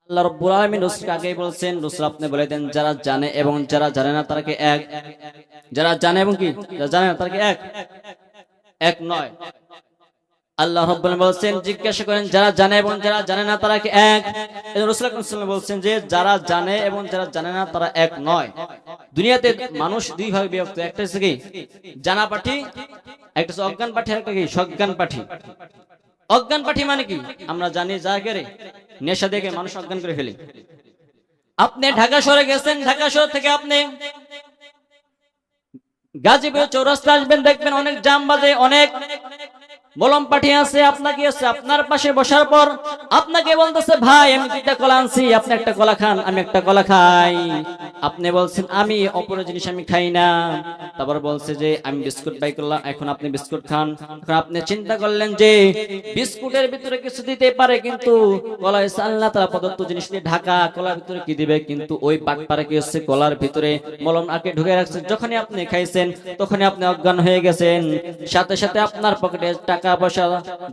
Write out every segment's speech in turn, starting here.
আল্লাহ রাব্বুল আলামিন রাসূলকে আগেই বলেছেন, রাসূল আপনি বলে দেন যারা জানে এবং যারা জানে না তারা কি এক? যারা জানে এবং কি যারা জানে না তারা কি এক? এক নয়। আল্লাহ রাব্বুল আলামিন বলেছেন জিজ্ঞাসা করেন যারা জানে এবং যারা জানে না তারা কি এক? এই রাসূল সাল্লাল্লাহু আলাইহি ওয়াসাল্লাম বলেছেন যে যারা জানে এবং যারা জানে না তারা এক নয়। দুনিয়াতে মানুষ দুই ভাগে বিভক্ত, একটা হচ্ছে কি জানা পাঠী, একটা হচ্ছে অজ্ঞান পাঠী, একটা কি সজ্ঞান পাঠী। অজ্ঞান পাঠী মানে কি? আমরা জানি যা করে নেশা দেখে মানুষ অজ্ঞান করে ফেলে। আপনি ঢাকা শহরে গেছেন, ঢাকা শহর থেকে আপনি গাজীপুর চৌরাস্তা আসবেন, দেখবেন অনেক জাম বাজে, অনেক মলম পাঠিয়ে আছে। আপনাকে আপনার পাশে বসার পর আপনাকে বলতেছে ভাই আমি দুইটা কলা আনছি, আপনি একটা কলা খান, আমি একটা কলা খাই। আপনি বলছেন আমি অপরের জিনিস আমি খাই না। তারপর বলছে যে আমি বিস্কুট বাই করলাম, এখন আপনি বিস্কুট খান। এখন আপনি চিন্তা করলেন যে বিস্কুটের ভিতরে কিছু দিতে পারে, কিন্তু কলা হচ্ছে আল্লাহ তাআলা প্রদত্ত জিনিস দিয়ে ঢাকা, কলার ভিতরে কি দিবে? কিন্তু ওই বাটপারে কি হচ্ছে কলার ভিতরে মলম আগে ঢুকে রাখছে। যখনই আপনি খাইছেন তখনই আপনি অজ্ঞান হয়ে গেছেন, সাথে সাথে আপনার পকেটে টাকা পয়সা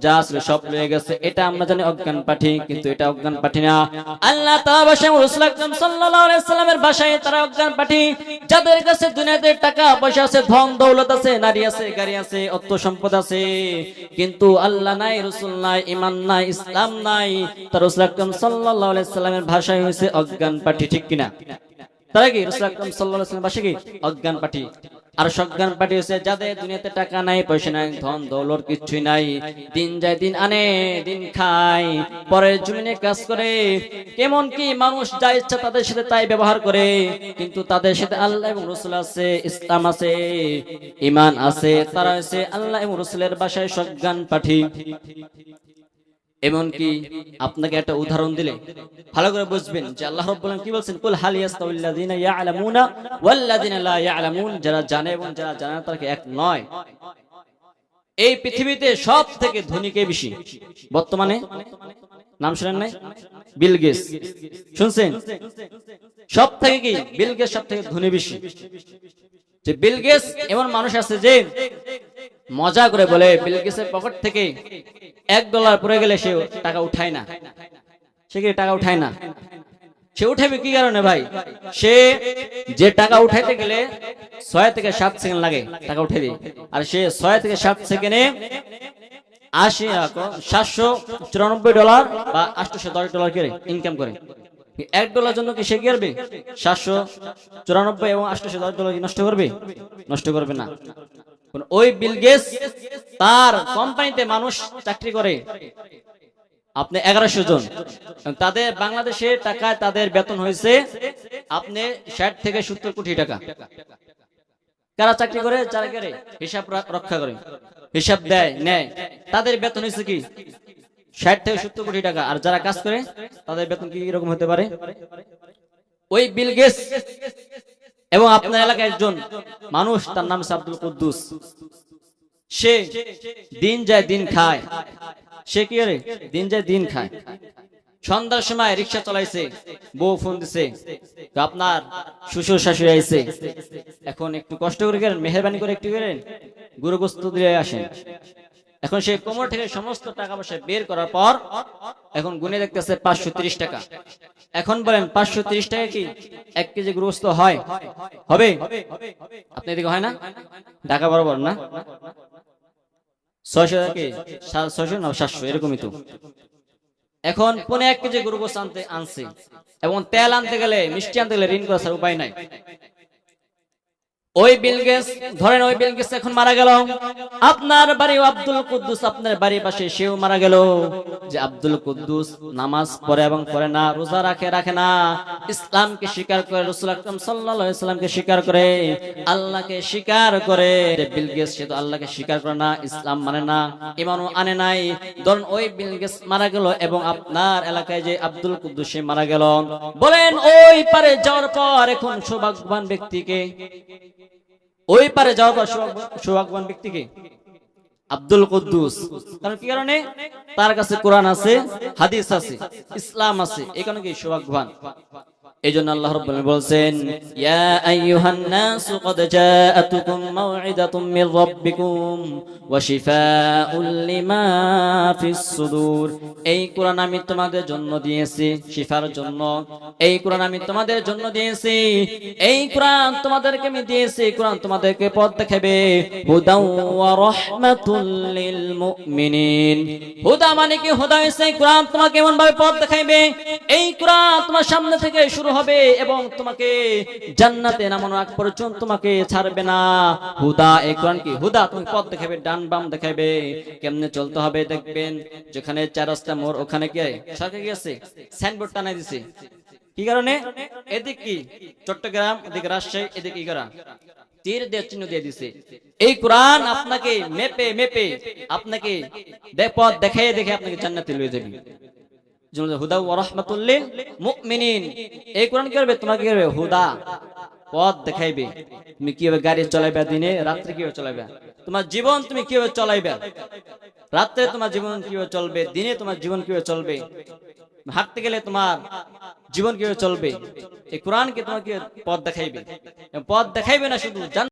যা ছিল সব রয়ে গেছে। এটা আমরা জানি অজ্ঞান পাঠী, কিন্তু এটা অজ্ঞান পাঠী না। আল্লাহ তাআলা ভাষায় রাসূল আকরাম সাল্লাল্লাহু আলাইহি ওয়াসাল্লামের ভাষায় তারা অজ্ঞান পাঠী, যাদের কাছে দুনিয়াতে টাকা পয়সা আছে, ধন দৌলত আছে, নারী আছে, গাড়ি আছে, অর্থ সম্পদ আছে, কিন্তু আল্লাহ নাই, রাসূল নাই, ঈমান নাই, ইসলাম নাই। তারা রাসূল আকরাম সাল্লাল্লাহু আলাইহি ওয়াসাল্লামের ভাষায় হইছে অজ্ঞান পাঠী, ঠিক কিনা? তারা কি রাসূল আকরাম সাল্লাল্লাহু আলাইহি ওয়াসাল্লামের ভাষায় কি অজ্ঞান পাঠী। আর সজ্ঞান পাঠী হচ্ছে যাদের দুনিয়াতে টাকা নাই, পয়সা নাই, ধন দৌলত কিছুই নাই, দিন যায় দিন আনে দিন খায়, পরের জমিনে কাজ করে, কেমন কি মানুষ যা ইচ্ছা তাদের সাথে তাই ব্যবহার করে, কিন্তু তাদের সাথে আল্লাহ এবং রাসূল আছে, ইসলাম আছে, ঈমান আছে। তারা হচ্ছে আল্লাহ এবং রাসূলের ভাষায় সজ্ঞান পাঠী। এমনকি আপনাকে একটা উদাহরণ দিলে ভালো করে বুঝবেন যে আল্লাহ রাব্বুল আলামিন কি বলছেন, কুল হাল ইয়াস্তাউল্লাযিনা ইয়ালামুনা ওয়াল্লাযিনা লা ইয়ালামুন, যারা জানে এবং যারা জানে না তারা কি এক নয়? এই পৃথিবীতে সব থেকে ধনী কে বেশি বর্তমানে? নাম শুনেন নাই? বিল গেটস শুনছেন? সব থেকে কি বিল গেটস সব থেকে ধনী বেশি। যে বিল গেটস এমন মানুষ আছে যে মজা করে বলে বিল গেটসের পকেট থেকে $1 পড়ে গেলে সে টাকা উঠায় না। সে কি টাকা উঠায় না? সে উঠাবে কি কারণে ভাই? সে যে টাকা উঠাইতে গেলে 6 থেকে 7 সেকেন্ড লাগে টাকা উঠে দিই, আর সে 6 থেকে 7 সেকেন্ডে $794 বা $810 করে ইনকাম করে। $1 জন্য কি সে কি করবে? 794 এবং $810 কি নষ্ট করবে? নষ্ট করবে না। ওই বিল গেটস তার কোম্পানিতে মানুষ চাকরি করে আপনি 1100 জন, তাদের বাংলাদেশে টাকায় তাদের বেতন হয়েছে আপনি 60 থেকে 70 কোটি টাকা। কারা চাকরি করে? যারা করে হিসাব রক্ষা করে, হিসাব দেয় নেয়, তাদের বেতন হয়েছে কি 60 থেকে 70 কোটি টাকা। আর যারা কাজ করে তাদের বেতন কি রকম হতে পারে? ওই বিল গেটস এবং আপনার এলাকায় একজন মানুষ, তার নাম আব্দুল কুদ্দুস, সে দিন যায় দিন খায়। সে কি করে? দিন যায় দিন খায়। সন্ধ্যার সময় রিক্সা চালাইছে, বউ ফোন দিছে, আপনার শ্বশুর শাশুড়ি আইছে, এখন একটু কষ্ট করে গেলেন, মেহরবানি করে একটু গেলেন গরু গোশত দিয়ে আসেন। এখন সে কোমর থেকে সমস্ত টাকা পয়সা বের করার পর এখন গুনে দেখতেছে 530 টাকা। এখন বলেন 530 টাকা কি 1 কেজি গরু গোশত হয়? হবে? আপনি এদিকে হয় না? ঢাকা বরাবর না 600 টাকা কি 600 না 700 এরকমই তো। এখন 1 কেজি গরু গোশত আনছে এবং তেল আনতে গেলে, মিষ্টি আনতে গেলে ঋণ করার উপায় নাই। ওই বিল গেটস ধরেন, ওই বিল গেটস এখন মারা গেল, আপনার বাড়ি আব্দুল কুদ্দুস আপনার বাড়ির পাশে সেও মারা গেল। যে আব্দুল কুদ্দুস নামাজ পড়ে এবং পড়ে না, রোজা রাখে না, ইসলামকে স্বীকার করে, রাসূল আকরাম সাল্লাল্লাহু আলাইহি ওয়াসাল্লামকে স্বীকার করে, আল্লাহকে স্বীকার করে। বিল গেটস সে তো আল্লাহকে স্বীকার করে না, ইসলাম মানে না, ঈমানও আনে নাই। ধরুন ওই বিল গেটস মারা গেল এবং আপনার এলাকায় যে আব্দুল কুদ্দুস সে মারা গেল। বলেন ওই পারে যাওয়ার পর এখন সৌভাগ্যবান ব্যক্তিকে, ওই পারে যাওয়ার পর সৌভাগ্যবান ব্যক্তিকে আব্দুল কুদ্দুস। কারণ কি কারণে? তার কাছে কোরআন আছে, হাদিস আছে, ইসলাম আছে, এই কারণে কি সৌভাগ্যবান। এইজন্য আল্লাহ রাব্বুল আলামিন বলছেন ইয়া আইয়ুহান নাসু ক্বাদ জাআতুকুম মাউইযাতুম মির রাব্বিকুম ওয়া শিফাউল লিমা ফিস সুদূর। এই কোরআন আমি তোমাদের জন্য দিয়েছি শিফার জন্য, এই কোরআন আমি তোমাদের জন্য দিয়েছি, এই কোরআন তোমাদেরকে আমি দিয়েছি, কোরআন তোমাদেরকে পথ দেখাবে। হুদাও ওয়া রাহমাতুল লিল মুমিনিন। হুদা মানে কি? হুদা হইছে কোরআন তোমাকে এমন ভাবে পথ দেখাইবে, এই কোরআন তোমার সামনে থেকে শুরু হবে এবং তোমাকে জান্নাতে নামানোর আগ পর্যন্ত তোমাকে ছাড়বে না। হুদা, এই কোরআন কি? হুদা, তুমি পথ দেখাবে, ডান বাম দেখাবে, কেমনে চলতে হবে। দেখবেন যেখানে চার রাস্তা মোড় ওখানে কি সরকার কি আছে সাইনবোর্ড টানাই দিছে। কি কারণে? এদিক কি চট্টগ্রাম, এদিকে রাজশাহী, এদিকে ইগরা তীর দিয়ে চিহ্ন দিয়ে দিছে। এই কোরআন আপনাকে মেপে মেপে আপনাকে পথ দেখাই দেখে আপনাকে জান্নাতে লয়ে যাবে। হুদা ওয়া রাহমাতুল লিল মুমিনিন। এই কোরআন কি করবে? তোমাকে কি করবে? হুদা, পথ দেখাইবে। তুমি কিভাবে গাড়ি চালাইবে, দিনে রাত্রে কিভাবে চালাইবে, তোমার জীবন তুমি কিভাবে চালাইবে, রাত্রে তোমার জীবন কিভাবে চলবে, দিনে তোমার জীবন কিভাবে চলবে, হাঁটতে গেলে তোমার জীবন কিভাবে চলবে। এই কোরআন কি তোমাকে পথ দেখাইবে। পথ দেখাইবে না শুধু